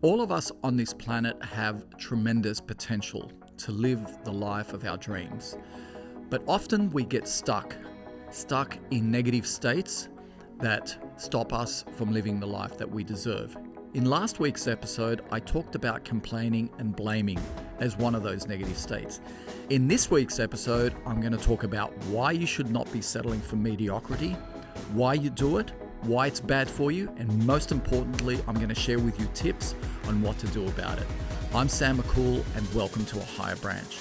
All of us on this planet have tremendous potential to live the life of our dreams. But often we get stuck in negative states that stop us from living the life that we deserve. In last week's episode, I talked about complaining and blaming as one of those negative states. In this week's episode, I'm going to talk about why you should not be settling for mediocrity, why you do it, why it's bad for you, and most importantly, I'm going to share with you tips on what to do about it. I'm Sam McCool, and welcome to A Higher Branch.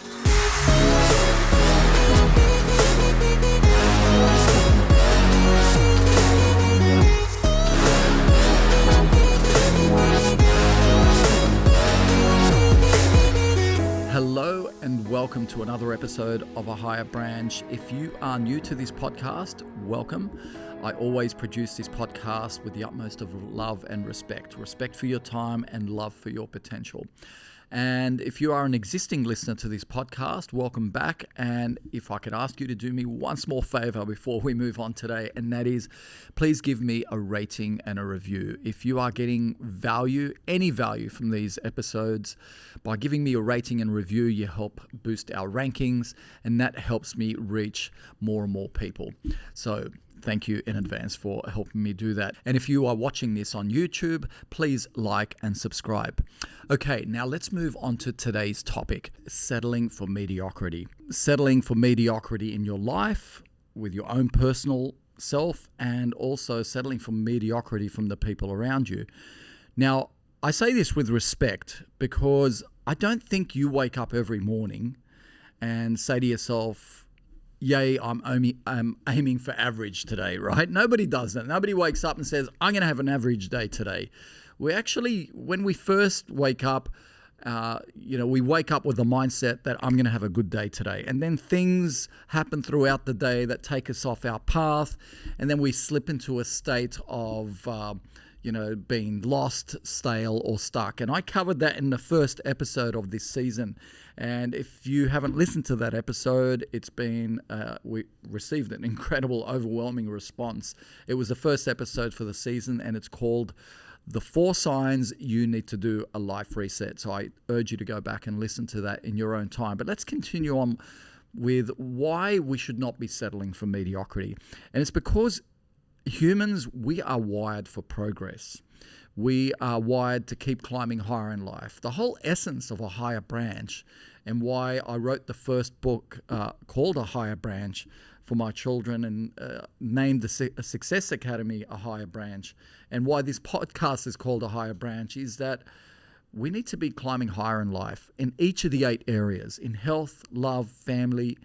Hello and welcome to another episode of A Higher Branch. If you are new to this podcast, welcome. I always produce this podcast with the utmost of love and respect for your time and love for your potential. And if you are an existing listener to this podcast, welcome back. And if I could ask you to do me one small favor before we move on today, and that is, please give me a rating and a review. If you are getting value, any value from these episodes, by giving me a rating and review, you help boost our rankings, and that helps me reach more and more people. So thank you in advance for helping me do that. And if you are watching this on YouTube, please like and subscribe. Okay, now let's move on to today's topic, settling for mediocrity. Settling for mediocrity in your life, with your own personal self, and also settling for mediocrity from the people around you. Now, I say this with respect because I don't think you wake up every morning and say to yourself, yay, I'm aiming for average today, right? Nobody does that. Nobody wakes up and says, I'm going to have an average day today. We actually, when we first wake up, we wake up with the mindset that I'm going to have a good day today. And then things happen throughout the day that take us off our path. And then we slip into a state of being lost, stale, or stuck. And I covered that in the first episode of this season. And if you haven't listened to that episode, it's been, we received an incredible, overwhelming response. It was the first episode for the season, and it's called The 4 Signs You Need to Do a Life Reset. So I urge you to go back and listen to that in your own time. But let's continue on with why we should not be settling for mediocrity. And it's because humans, we are wired for progress. We are wired to keep climbing higher in life. The whole essence of A Higher Branch, and why I wrote the first book called A Higher Branch for my children, and named the Success Academy A Higher Branch, and why this podcast is called A Higher Branch, is that we need to be climbing higher in life in each of the 8 areas: in health, love, family,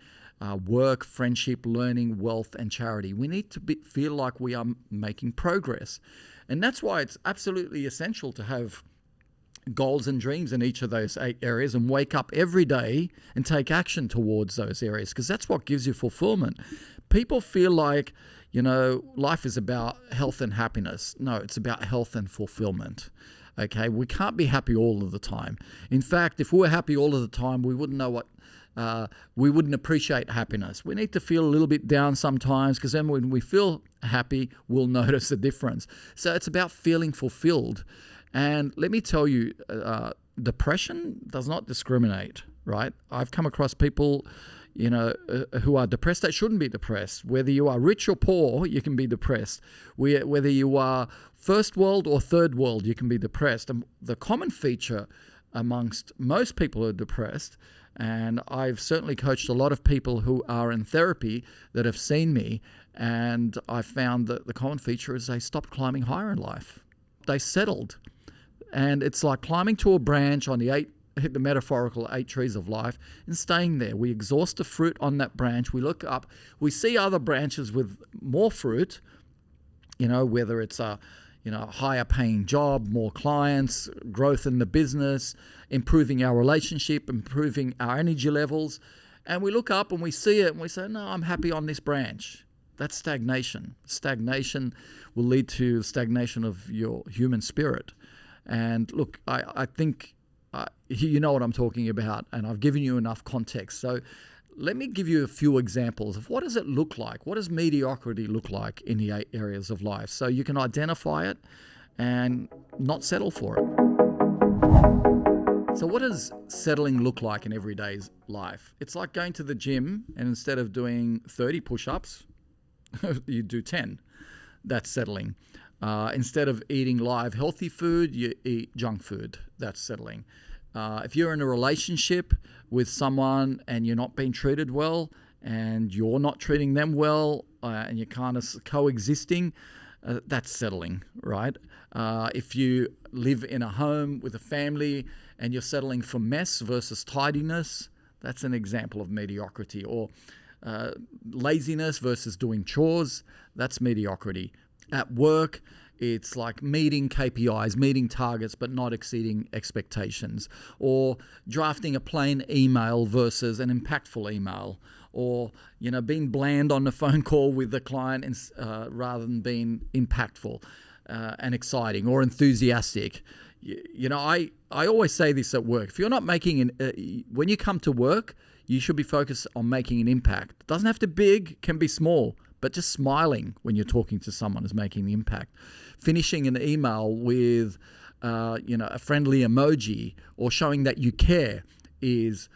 work, friendship, learning, wealth, and charity. We need to feel like we are making progress. And that's why it's absolutely essential to have goals and dreams in each of those 8 areas and wake up every day and take action towards those areas, because that's what gives you fulfillment. People feel like, life is about health and happiness. No, it's about health and fulfillment. Okay, we can't be happy all of the time. In fact, if we were happy all of the time, we wouldn't know we wouldn't appreciate happiness. We need to feel a little bit down sometimes, because then when we feel happy, we'll notice a difference. So it's about feeling fulfilled. And let me tell you, depression does not discriminate, right? I've come across people, who are depressed that shouldn't be depressed. Whether you are rich or poor, you can be depressed. Whether you are first world or third world, you can be depressed. And the common feature amongst most people who are depressed, and I've certainly coached a lot of people who are in therapy that have seen me, and I found that the common feature is they stopped climbing higher in life. They settled. And it's like climbing to a branch on the metaphorical 8 trees of life and staying there. We exhaust the fruit on that branch. We look up, we see other branches with more fruit, whether it's a higher paying job, more clients, growth in the business, improving our relationship, improving our energy levels. And we look up and we see it and we say, no, I'm happy on this branch. That's stagnation. Stagnation will lead to stagnation of your human spirit. And look, I think you know what I'm talking about, and I've given you enough context. So let me give you a few examples of what does it look like? What does mediocrity look like in the 8 areas of life? So you can identify it and not settle for it. So what does settling look like in everyday life? It's like going to the gym and instead of doing 30 push-ups, you do 10. That's settling. Instead of eating live healthy food, you eat junk food. That's settling. If you're in a relationship with someone and you're not being treated well and you're not treating them well and you're kind of coexisting, that's settling, right? If you live in a home with a family and you're settling for mess versus tidiness, that's an example of mediocrity. Or laziness versus doing chores, that's mediocrity. At work, it's like meeting KPIs, meeting targets, but not exceeding expectations. Or drafting a plain email versus an impactful email. Or, being bland on the phone call with the client rather than being impactful and exciting or enthusiastic. I always say this at work. If you're not making when you come to work, you should be focused on making an impact. It doesn't have to be big, can be small, but just smiling when you're talking to someone is making the impact. Finishing an email with, a friendly emoji or showing that you care is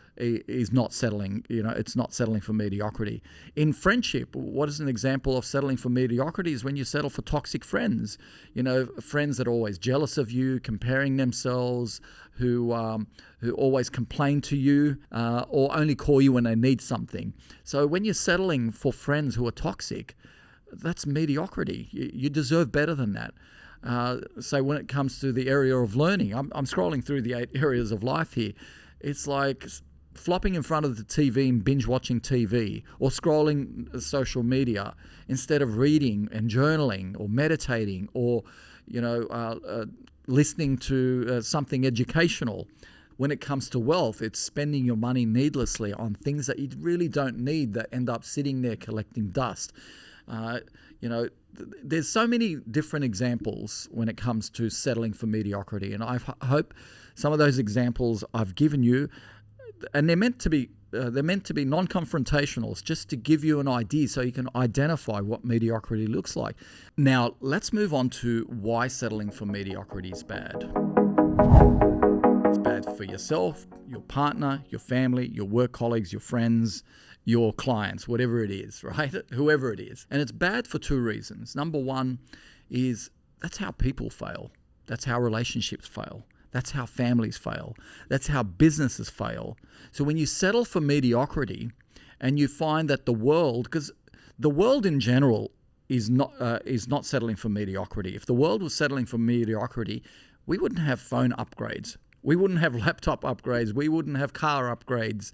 not settling. It's not settling for mediocrity. In friendship, what is an example of settling for mediocrity is when you settle for toxic friends. Friends that are always jealous of you, comparing themselves, who always complain to you or only call you when they need something. So when you're settling for friends who are toxic, that's mediocrity. You deserve better than that. So when it comes to the area of learning, I'm scrolling through the 8 areas of life here. It's like flopping in front of the TV and binge watching TV or scrolling social media instead of reading and journaling or meditating or, listening to something educational. When it comes to wealth, it's spending your money needlessly on things that you really don't need that end up sitting there collecting dust. There's so many different examples when it comes to settling for mediocrity, and I hope some of those examples I've given you, and they're meant to be non-confrontational. It's just to give you an idea so you can identify what mediocrity looks like. Now, let's move on to why settling for mediocrity is bad. It's bad for yourself, your partner, your family, your work colleagues, your friends, your clients, whatever it is, right? Whoever it is. And it's bad for 2 reasons. Number one is that's how people fail. That's how relationships fail. That's how families fail. That's how businesses fail. So when you settle for mediocrity and you find that the world, because the world in general is not settling for mediocrity. If the world was settling for mediocrity, we wouldn't have phone upgrades. We wouldn't have laptop upgrades. We wouldn't have car upgrades.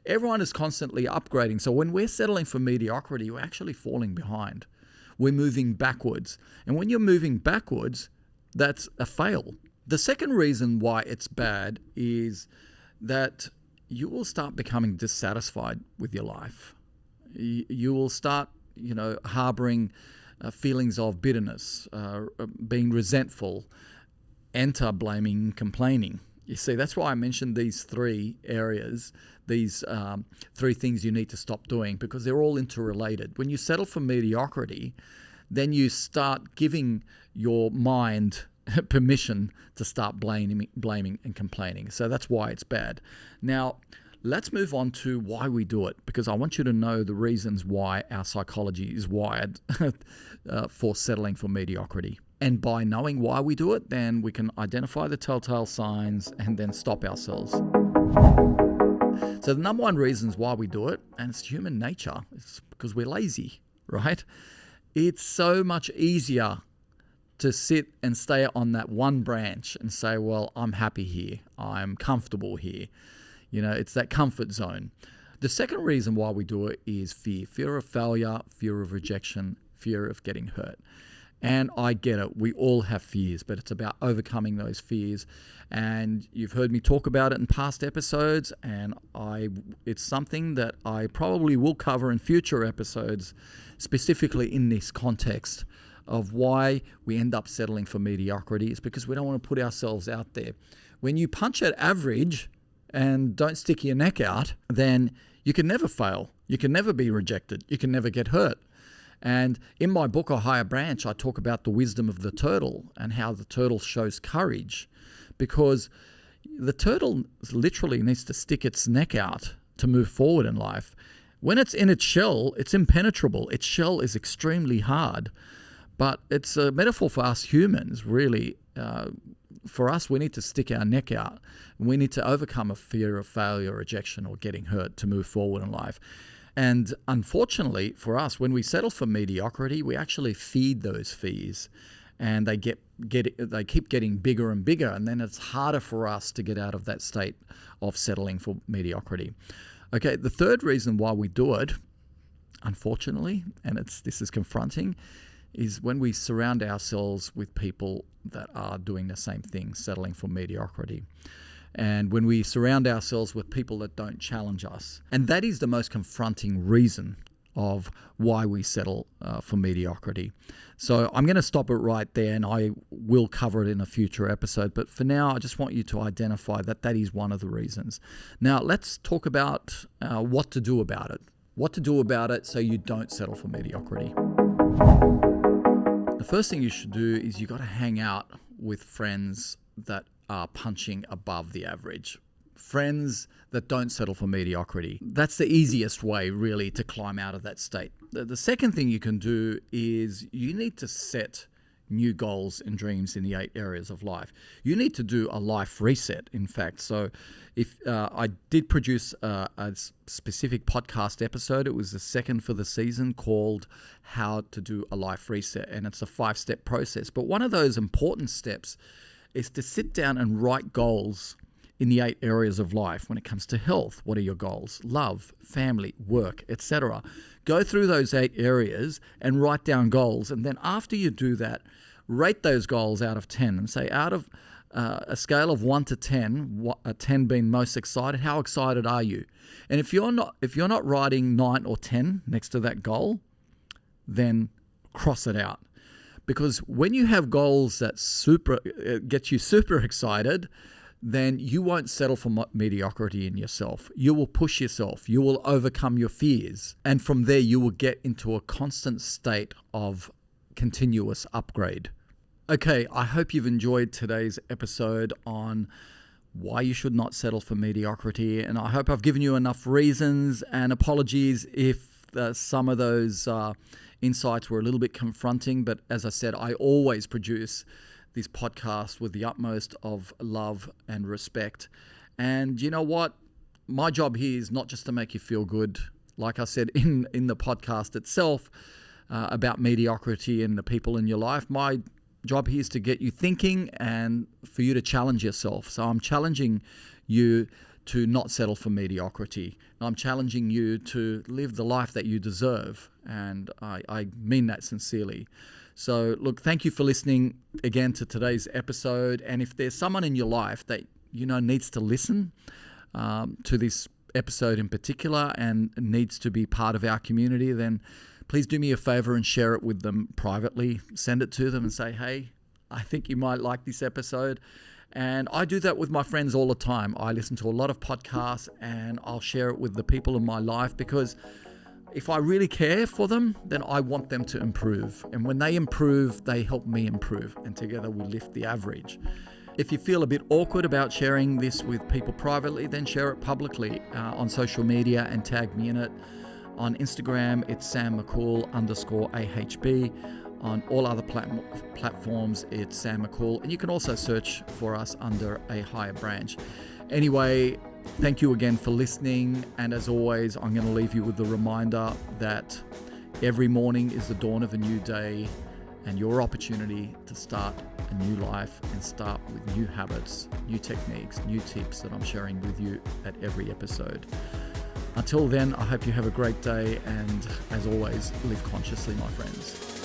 Everyone is constantly upgrading. So when we're settling for mediocrity, we're actually falling behind. We're moving backwards. And when you're moving backwards, that's a fail. The second reason why it's bad is that you will start becoming dissatisfied with your life. You will start, harboring feelings of bitterness, being resentful, enter blaming, complaining. You see, that's why I mentioned these 3 areas, these 3 things you need to stop doing, because they're all interrelated. When you settle for mediocrity, then you start giving your mind permission to start blaming and complaining. So that's why it's bad. Now, let's move on to why we do it, because I want you to know the reasons why our psychology is wired for settling for mediocrity. And by knowing why we do it, then we can identify the telltale signs and then stop ourselves. So the number one reasons why we do it, and it's human nature, it's because we're lazy, right? It's so much easier to sit and stay on that one branch and say, well, I'm happy here. I'm comfortable here. It's that comfort zone. The second reason why we do it is fear. Fear of failure, fear of rejection, fear of getting hurt. And I get it. We all have fears, but it's about overcoming those fears. And you've heard me talk about it in past episodes, and it's something that I probably will cover in future episodes, specifically in this context of why we end up settling for mediocrity. It's because we don't want to put ourselves out there. When you punch at average and don't stick your neck out, then you can never fail. You can never be rejected. You can never get hurt. And in my book, A Higher Branch, I talk about the wisdom of the turtle and how the turtle shows courage. Because, The turtle literally needs to stick its neck out to move forward in life. When it's in its shell, it's impenetrable. Its shell is extremely hard. But it's a metaphor for us humans, really. For us, we need to stick our neck out. We need to overcome a fear of failure, rejection, or getting hurt to move forward in life. And unfortunately for us, when we settle for mediocrity, we actually feed those fears, and they keep getting bigger and bigger, and then it's harder for us to get out of that state of settling for mediocrity. Okay, the third reason why we do it, unfortunately, and this is confronting, is when we surround ourselves with people that are doing the same thing, settling for mediocrity. And when we surround ourselves with people that don't challenge us. And that is the most confronting reason of why we settle for mediocrity. So I'm going to stop it right there, and I will cover it in a future episode. But for now, I just want you to identify that is one of the reasons. Now, let's talk about what to do about it. What to do about it so you don't settle for mediocrity. The first thing you should do is you got to hang out with friends that are punching above the average. Friends that don't settle for mediocrity. That's the easiest way, really, to climb out of that state. The second thing you can do is you need to set new goals and dreams in the 8 areas of life. You need to do a life reset, in fact. So if I did produce a specific podcast episode, it was the second for the season, called How to Do a Life Reset. And it's a 5-step process. But one of those important steps is to sit down and write goals in the 8 areas of life. When it comes to health, what are your goals? Love, family, work, etc. Go through those 8 areas and write down goals. And then after you do that, rate those goals out of 10 and say, out of a scale of 1 to 10, 10 being most excited, how excited are you? And if you're not writing 9 or 10 next to that goal, then cross it out. Because when you have goals that get you super excited, then you won't settle for mediocrity in yourself. You will push yourself. You will overcome your fears. And from there, you will get into a constant state of continuous upgrade. Okay, I hope you've enjoyed today's episode on why you should not settle for mediocrity. And I hope I've given you enough reasons, and apologies if some of those insights were a little bit confronting. But as I said, I always produce this podcast with the utmost of love and respect. And you know what? My job here is not just to make you feel good. Like I said in the podcast itself about mediocrity and the people in your life, my job here is to get you thinking and for you to challenge yourself. So I'm challenging you to not settle for mediocrity. I'm challenging you to live the life that you deserve. And I mean that sincerely. So look, thank you for listening again to today's episode. And if there's someone in your life that you know needs to listen to this episode in particular and needs to be part of our community, then please do me a favor and share it with them privately. Send it to them and say, hey, I think you might like this episode. And I do that with my friends all the time. I listen to a lot of podcasts and I'll share it with the people in my life, because if I really care for them, then I want them to improve. And when they improve, they help me improve. And together we lift the average. If you feel a bit awkward about sharing this with people privately, then share it publicly on social media and tag me in it. On Instagram, it's SamMcCool_AHB. On all other platforms, it's Sam McCool. And you can also search for us under A Higher Branch. Anyway, thank you again for listening. And as always, I'm going to leave you with the reminder that every morning is the dawn of a new day and your opportunity to start a new life and start with new habits, new techniques, new tips that I'm sharing with you at every episode. Until then, I hope you have a great day. And as always, live consciously, my friends.